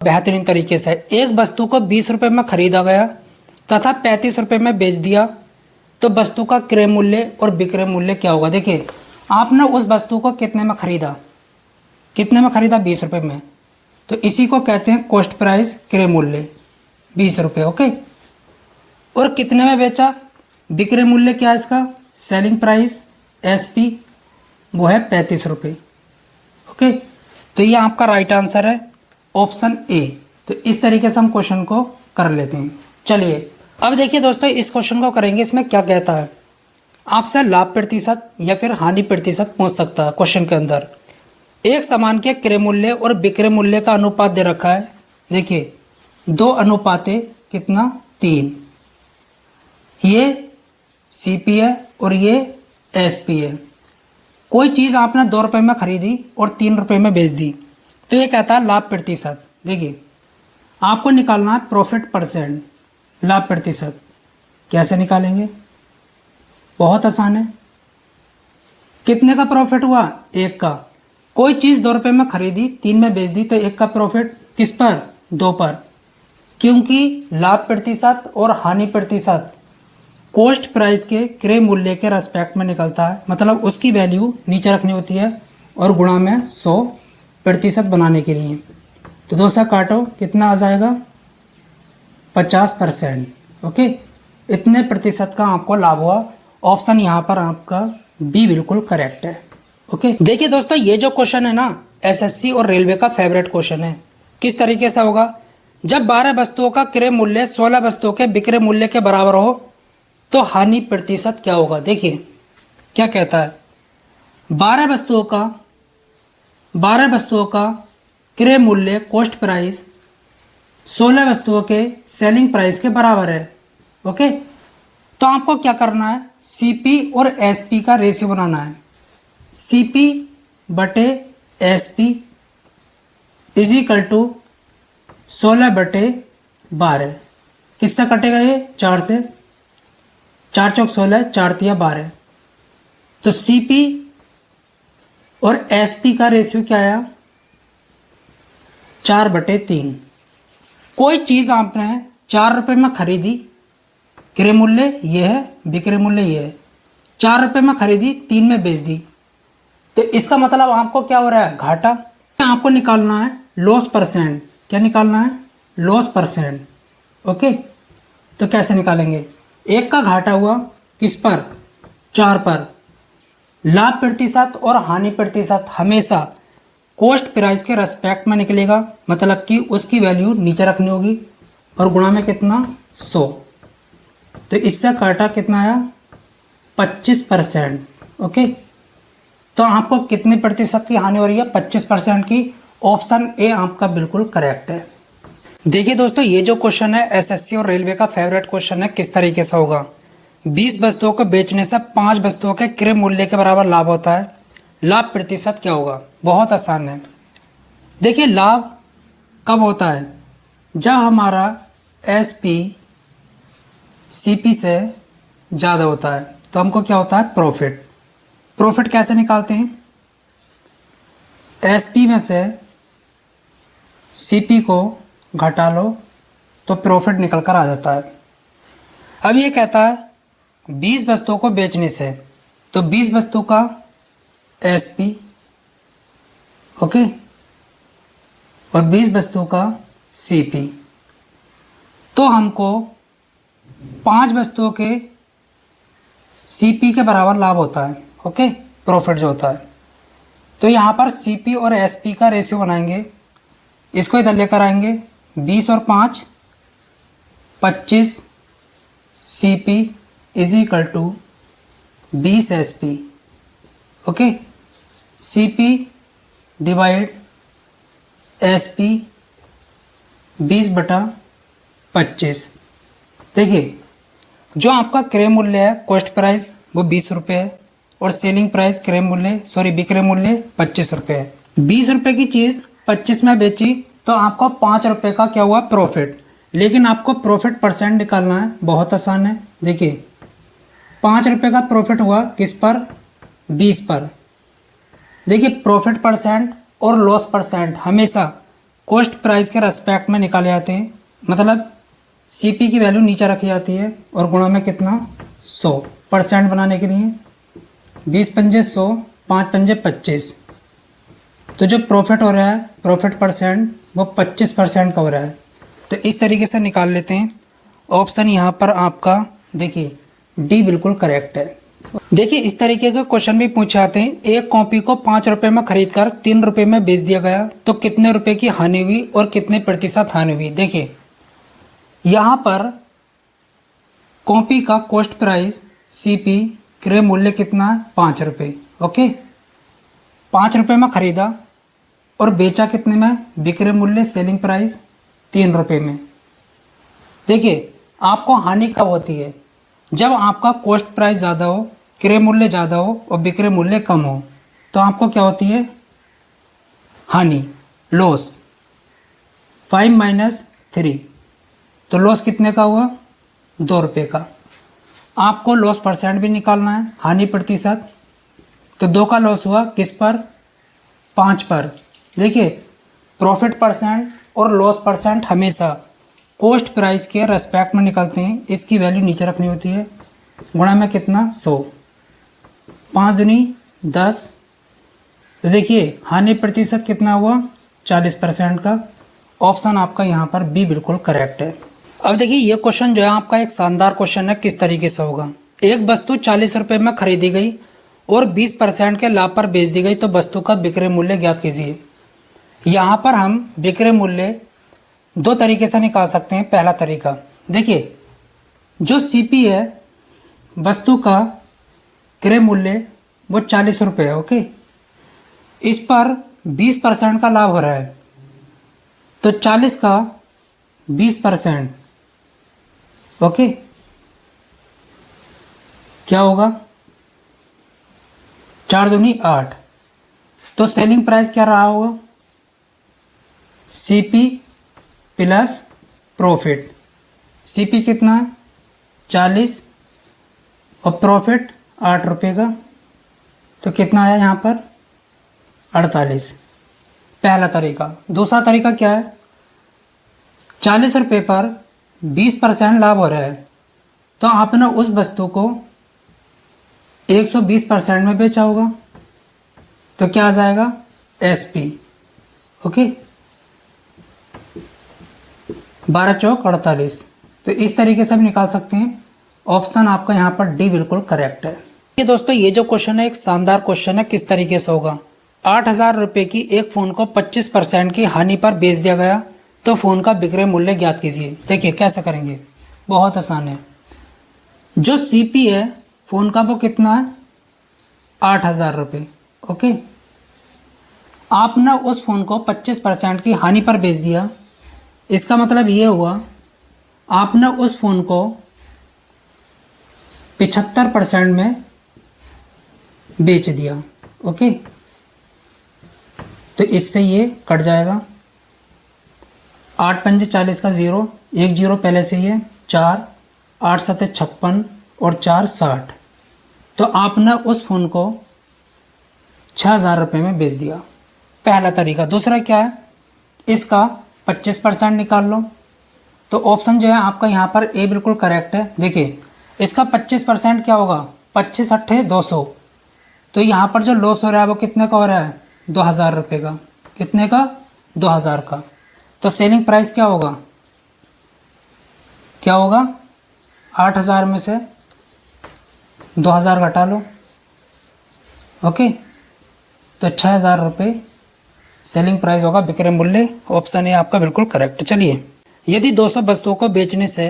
बेहतरीन तरीके से एक वस्तु को 20 रुपये में खरीदा गया तथा 35 रुपये में बेच दिया तो वस्तु का क्रय मूल्य और विक्रय मूल्य क्या होगा। देखिए आपने उस वस्तु को कितने में खरीदा, 20 रुपये में, तो इसी को कहते हैं कॉस्ट प्राइस, क्रय मूल्य 20 रुपये। ओके, और कितने में बेचा, विक्रय मूल्य क्या है इसका, सेलिंग प्राइस एसपी, वो है 35 रुपये। ओके, तो ये आपका राइट आंसर है ऑप्शन ए। तो इस तरीके से हम क्वेश्चन को कर लेते हैं। चलिए अब देखिए दोस्तों, इस क्वेश्चन को करेंगे। इसमें क्या कहता है, आपसे लाभ प्रतिशत या फिर हानि प्रतिशत पूछ सकता है क्वेश्चन के अंदर। एक सामान के क्रय मूल्य और विक्रय मूल्य का अनुपात दे रखा है। देखिए 2 अनुपाते कितना 3, ये सीपी है और ये एसपी है। कोई चीज़ आपने 2 रुपये में खरीदी और 3 रुपये में बेच दी, तो ये कहता है लाभ प्रतिशत। देखिए आपको निकालना है प्रॉफिट परसेंट, लाभ प्रतिशत। कैसे निकालेंगे, बहुत आसान है। कितने का प्रॉफिट हुआ, 1 का। कोई चीज़ 2 रुपये में खरीदी, 3 में बेच दी, तो 1 का प्रॉफिट किस पर, 2 पर। क्योंकि लाभ प्रतिशत और हानि प्रतिशत कॉस्ट प्राइस के क्रय मूल्य के रेस्पेक्ट में निकलता है, मतलब उसकी वैल्यू नीचे रखनी होती है और गुणा में 100% बनाने के लिए। तो 2 से काटो, कितना आ जाएगा, 50%। ओके, इतने प्रतिशत का आपको लाभ हुआ। ऑप्शन यहाँ पर आपका बी बिल्कुल करेक्ट है। ओके, देखिए दोस्तों, ये जो क्वेश्चन है ना, एसएससी और रेलवे का फेवरेट क्वेश्चन है। किस तरीके से होगा, जब 12 वस्तुओं का क्रय मूल्य 16 वस्तुओं के विक्रय मूल्य के बराबर हो तो हानि प्रतिशत क्या होगा। देखिए क्या कहता है, 12 वस्तुओं का क्रय मूल्य कॉस्ट प्राइस 16 वस्तुओं के सेलिंग प्राइस के बराबर है। ओके, तो आपको क्या करना है, सीपी और एसपी का रेशियो बनाना है। सीपी बटे एसपी इज इक्वल टू 16 बटे 12। किससे कटेगा ये, 4 से। 4 चौक 16, 4 तिया 12। तो सीपी और एसपी का रेशियो क्या आया, 4 बटे 3। कोई चीज़ आपने 4 रुपये में खरीदी, क्रय मूल्य ये है, विक्रय मूल्य ये है। 4 रुपये में खरीदी, 3 में बेच दी, तो इसका मतलब आपको क्या हो रहा है, घाटा। आपको निकालना है लॉस परसेंट। क्या निकालना है, लॉस परसेंट। ओके, तो कैसे निकालेंगे, 1 का घाटा हुआ किस पर, 4 पर। लाभ प्रतिशत और हानि प्रतिशत हमेशा कॉस्ट प्राइस के रेस्पेक्ट में निकलेगा, मतलब कि उसकी वैल्यू नीचे रखनी होगी और गुणा में कितना, 100। तो इससे काटा कितना आया, 25%। ओके, तो आपको कितने प्रतिशत की हानि हो रही है, 25% की। ऑप्शन ए आपका बिल्कुल करेक्ट है। देखिए दोस्तों, ये जो क्वेश्चन है एसएससी और रेलवे का फेवरेट क्वेश्चन है। किस तरीके से होगा, 20 वस्तुओं को बेचने से 5 वस्तुओं के क्रय मूल्य के बराबर लाभ होता है, लाभ प्रतिशत क्या होगा। बहुत आसान है। देखिए लाभ कब होता है, जब हमारा एसपी सीपी से ज़्यादा होता है, तो हमको क्या होता है, प्रॉफिट। प्रॉफिट कैसे निकालते हैं, एसपी में से सीपी को घटा लो तो प्रॉफिट निकल कर आ जाता है। अब ये कहता है 20 वस्तुओं को बेचने से, तो 20 वस्तु का एसपी, ओके, और 20 वस्तु का सीपी। तो हमको 5 वस्तुओं के सीपी के बराबर लाभ होता है। ओके, प्रॉफिट जो होता है। तो यहाँ पर सीपी और एसपी का रेशियो बनाएंगे, इसको इधर लेकर आएंगे, 20 और 5 25 CP is equal to 20 SP. Okay, CP divide SP 20 बटा 25। देखिए जो आपका क्रय मूल्य है, कॉस्ट प्राइस, वो 20 रुपये है और सेलिंग प्राइस विक्रय मूल्य 25 रुपये है। 20 रुपये की चीज़ 25 में बेची तो आपको 5 रुपये का क्या हुआ, प्रॉफिट। लेकिन आपको प्रॉफिट परसेंट निकालना है, बहुत आसान है। देखिए 5 रुपये का प्रॉफिट हुआ किस पर, 20 पर। देखिए प्रॉफिट परसेंट और लॉस परसेंट हमेशा कॉस्ट प्राइस के रेस्पेक्ट में निकाले जाते हैं, मतलब सीपी की वैल्यू नीचे रखी जाती है और गुणा में कितना 100% बनाने के लिए 20 पंजे 100, 5 पंजे 25। तो जो प्रॉफिट हो रहा है प्रॉफिट परसेंट वो 25% का हो रहा है। तो इस तरीके से निकाल लेते हैं। ऑप्शन यहाँ पर आपका देखिए डी बिल्कुल करेक्ट है। देखिए इस तरीके के क्वेश्चन भी पूछे जाते हैं। एक कॉपी को 5 रुपये में खरीद कर 3 रुपये में बेच दिया गया तो कितने रुपए की हानि हुई और कितने प्रतिशत हानि हुई। देखिए यहाँ पर कॉपी का कॉस्ट प्राइस सीपी क्रय मूल्य कितना है 5 रुपये। ओके 5 रुपये में खरीदा और बेचा कितने में, विक्रय मूल्य सेलिंग प्राइस 3 रुपये में। देखिए आपको हानि कब होती है, जब आपका कॉस्ट प्राइस ज़्यादा हो, क्रय मूल्य ज़्यादा हो और विक्रय मूल्य कम हो, तो आपको क्या होती है हानि, लॉस। 5 माइनस 3 तो लॉस कितने का हुआ 2 रुपये का। आपको लॉस परसेंट भी निकालना है, हानि प्रतिशत। तो 2 का लॉस हुआ किस पर 5 पर। देखिए प्रॉफिट परसेंट और लॉस परसेंट हमेशा कॉस्ट प्राइस के रेस्पेक्ट में निकलते हैं। इसकी वैल्यू नीचे रखनी होती है, गुणा में कितना 100, 5 दूनी 10। तो देखिए हानि प्रतिशत कितना हुआ 40% का। ऑप्शन आपका यहाँ पर बी बिल्कुल करेक्ट है। अब देखिए ये क्वेश्चन जो है आपका एक शानदार क्वेश्चन है। किस तरीके से होगा, एक वस्तु 40 रुपये में खरीदी गई और 20% के लाभ पर बेच दी गई तो वस्तु का विक्रय मूल्य ज्ञात कीजिए। यहाँ पर हम विक्रय मूल्य 2 तरीके से निकाल सकते हैं। पहला तरीका देखिए जो सीपी है वस्तु का क्रय मूल्य वो 40 रुपये है। ओके इस पर 20% का लाभ हो रहा है तो 40 का 20%। ओके क्या होगा 4 दूनी 8। तो सेलिंग प्राइस क्या रहा होगा सीपी प्लस प्रॉफिट। सीपी कितना है 40 और प्रॉफिट 8 रुपये का, तो कितना आया यहाँ पर 48। पहला तरीका। दूसरा तरीका क्या है, 40 रुपये पर 20% लाभ हो रहा है तो आपने उस वस्तु को 120% में बेचा होगा तो क्या आ जाएगा एसपी। ओके 12 चौक 48। तो इस तरीके से हम निकाल सकते हैं। ऑप्शन आपका यहाँ पर डी बिल्कुल करेक्ट है। ये दोस्तों ये जो क्वेश्चन है एक शानदार क्वेश्चन है। किस तरीके से होगा, 8,000 रुपये की एक फ़ोन को 25% की हानि पर बेच दिया गया तो फ़ोन का विक्रय मूल्य ज्ञात कीजिए। देखिए कैसे करेंगे, बहुत आसान है। जो सीपी है फ़ोन का वो कितना है 8,000 रुपये। ओके आपने उस फ़ोन को 25% की हानि पर बेच दिया। इसका मतलब ये हुआ आपने उस फ़ोन को 75% में बेच दिया। ओके तो इससे ये कट जाएगा। 8 पंजे 40 का 0, 1 0 पहले से ही है 4, 8 7 56 और 4 60। तो आपने उस फ़ोन को 6,000 रुपये में बेच दिया। पहला तरीका। दूसरा क्या है, इसका 25% निकाल लो। तो ऑप्शन जो है आपका यहाँ पर ए बिल्कुल करेक्ट है। देखिए इसका 25% क्या होगा 25 अट्ठे 200। तो यहाँ पर जो लॉस हो रहा है वो कितने का हो रहा है 2,000 रुपये का। कितने का 2,000 का। तो सेलिंग प्राइस क्या होगा 8,000 में से 2,000 घटा लो। ओके तो 6,000 रुपये सेलिंग प्राइस होगा, विक्रय मूल्य। ऑप्शन ए आपका बिल्कुल करेक्ट। चलिए यदि 200 वस्तुओं को बेचने से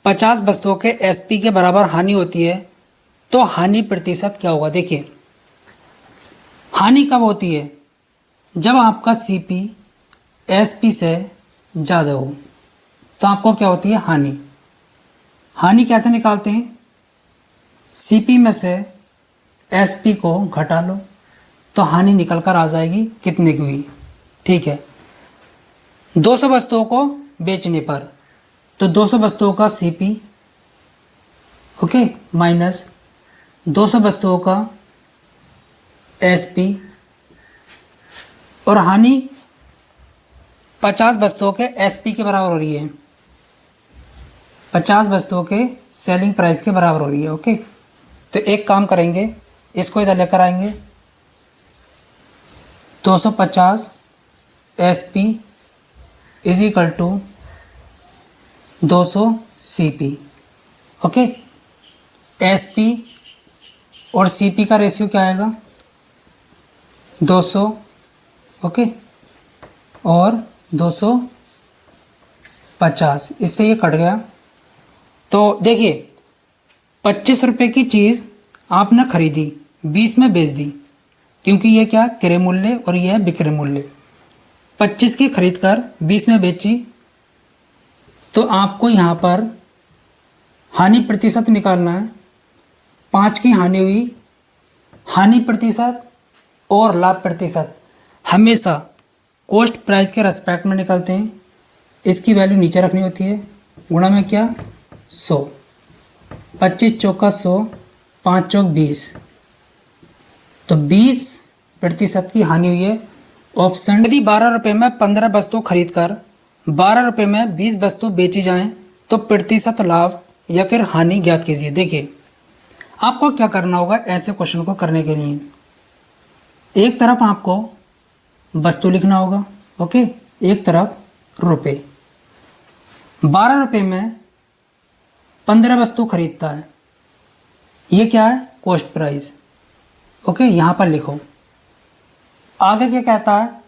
50 वस्तुओं के एसपी के बराबर हानि होती है तो हानि प्रतिशत क्या होगा। देखिए हानि कब होती है, जब आपका सीपी एसपी से ज़्यादा हो तो आपको क्या होती है हानि। हानि कैसे निकालते हैं, सीपी में से एसपी को घटा लो तो हानि निकल कर आ जाएगी कितने की हुई। ठीक है 200 वस्तुओं को बेचने पर तो 200 वस्तुओं का सीपी ओके माइनस 200 वस्तुओं का एसपी और हानि 50 वस्तुओं के एसपी के बराबर हो रही है, 50 वस्तुओं के सेलिंग प्राइस के बराबर हो रही है। ओके, तो एक काम करेंगे, इसको इधर लेकर आएंगे, 250 SP is equal to 200 CP. Okay, SP और सीपी का रेशियो क्या आएगा, 200। ओके, और 250, इससे ये कट गया। तो देखिए 25 रुपये की चीज़ आपने खरीदी, 20 में बेच दी, क्योंकि ये क्या क्रय मूल्य और ये है विक्रय मूल्य। 25 की खरीद कर 20 में बेची, तो आपको यहाँ पर हानि प्रतिशत निकालना है। 5 की हानि हुई, हानि प्रतिशत और लाभ प्रतिशत हमेशा कॉस्ट प्राइस के रेस्पेक्ट में निकालते हैं। इसकी वैल्यू नीचे रखनी होती है, गुणा में क्या 100, 25 चौका 100, 5 चौक 20, तो 20% की हानि हुई है। ऑप्शन यदि 12 रुपये में 15 वस्तु खरीद कर 12 रुपये में 20 वस्तु बेची जाएं तो प्रतिशत लाभ या फिर हानि ज्ञात कीजिए। देखिए आपको क्या करना होगा ऐसे क्वेश्चन को करने के लिए, एक तरफ आपको वस्तु लिखना होगा, ओके, एक तरफ रुपए। 12 रुपये में 15 वस्तु खरीदता है, ये क्या है कॉस्ट प्राइस। ओके, यहाँ पर लिखो। आगे क्या कहता है,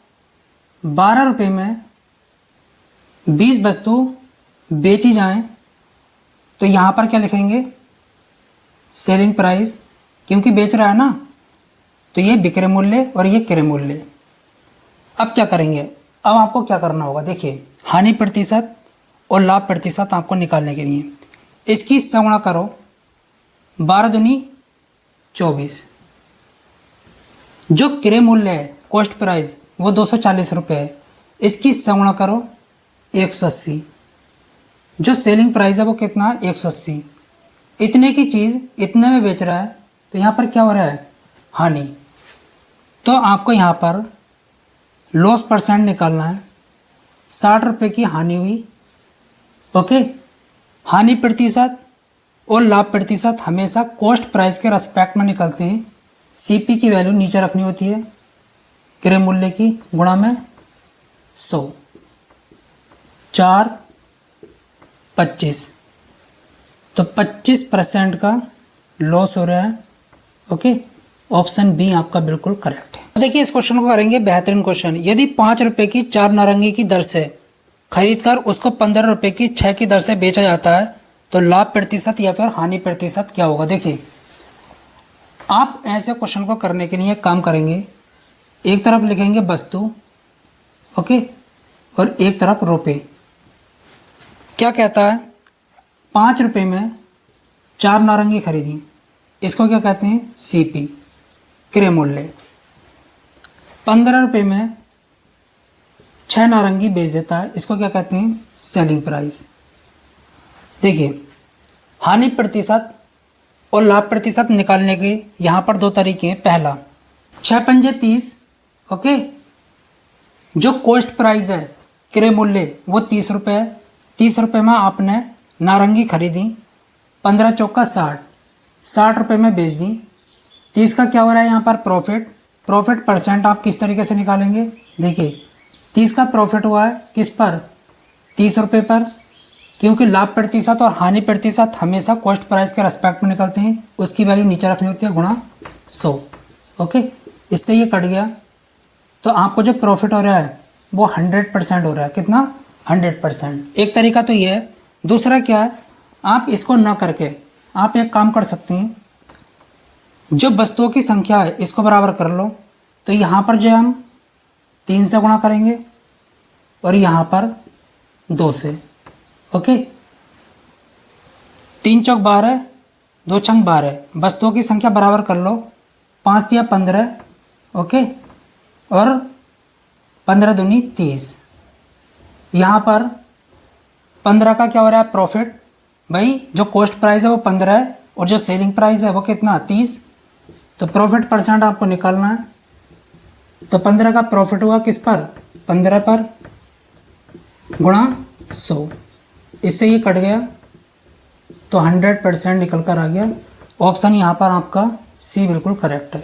12 रुपये में 20 वस्तु बेची जाएं, तो यहाँ पर क्या लिखेंगे सेलिंग प्राइस, क्योंकि बेच रहा है ना, तो ये विक्रय मूल्य और ये क्रय मूल्य। अब क्या करेंगे, अब आपको क्या करना होगा, देखिए हानि प्रतिशत और लाभ प्रतिशत आपको निकालने के लिए इसकी सगुणा करो, 12 दूनी 24। जो क्रय मूल्य है कॉस्ट प्राइस वो 240 रुपये है, इसकी सगुणा करो 180। जो सेलिंग प्राइस है वो कितना है 180। इतने की चीज़ इतने में बेच रहा है, तो यहाँ पर क्या हो रहा है हानि। तो आपको यहाँ पर लॉस परसेंट निकालना है। 60 रुपये की हानि हुई। ओके, हानि प्रतिशत और लाभ प्रतिशत हमेशा कॉस्ट प्राइस के रेस्पेक्ट में निकलते हैं। सीपी की वैल्यू नीचे रखनी होती है, क्रय मूल्य की, गुणा में 100, 4 25, तो 25% का लॉस हो रहा है। ओके, ऑप्शन बी आपका बिल्कुल करेक्ट है। देखिए इस क्वेश्चन को करेंगे बेहतरीन क्वेश्चन। यदि 5 रुपये की 4 नारंगी की दर से खरीद कर उसको 15 रुपये की 6 की दर से बेचा जाता है, तो लाभ प्रतिशत या फिर हानि प्रतिशत क्या होगा। देखिए आप ऐसे क्वेश्चन को करने के लिए काम करेंगे, एक तरफ लिखेंगे वस्तु, ओके, और एक तरफ रुपये। क्या कहता है, 5 रुपये में 4 नारंगी खरीदी, इसको क्या कहते हैं सीपी, क्रय मूल्य। 15 रुपये में 6 नारंगी बेच देता है, इसको क्या कहते हैं सेलिंग प्राइस। देखिए हानि प्रतिशत और लाभ प्रतिशत निकालने के यहाँ पर 2 तरीके हैं। पहला 6 पंजे 30, ओके, जो कॉस्ट प्राइस है क्रय मूल्य वो 30 रुपये है। 30 रुपये में आपने नारंगी खरीदी, 15 चौका 60, 60 रुपये में बेच दी। 30 का क्या हो रहा है यहाँ पर प्रॉफिट। प्रॉफिट परसेंट आप किस तरीके से निकालेंगे, देखिए 30 का प्रॉफिट हुआ है किस पर 30 रुपये पर, क्योंकि लाभ प्रतिशत और हानि प्रतिशत हमेशा कॉस्ट प्राइस के रेस्पेक्ट में निकलते हैं। उसकी वैल्यू नीचे रखनी होती है, गुणा 100। ओके, इससे ये कट गया, तो आपको जो प्रॉफिट हो रहा है वो 100% हो रहा है। कितना 100%। एक तरीका तो ये है। दूसरा क्या है, आप इसको ना करके आप एक काम कर सकते हैं, जो वस्तुओं की संख्या है इसको बराबर कर लो। तो यहाँ पर जो हम 3 से गुणा करेंगे और यहाँ पर 2 से। ओके, 3 चौक 12, 2 छंग 12, वस्तुओं की संख्या बराबर कर लो। 5 दिया 15, ओके, और 15 दूनी 30। यहाँ पर 15 का क्या हो रहा है प्रॉफिट, भाई जो कॉस्ट प्राइस है वो 15 है और जो सेलिंग प्राइस है वो कितना 30, तो प्रॉफिट परसेंट आपको निकालना है। तो 15 का प्रॉफिट हुआ किस पर 15 पर, गुणा 100, इससे ये कट गया तो 100% निकल कर आ गया। ऑप्शन यहाँ पर आपका सी बिल्कुल करेक्ट है।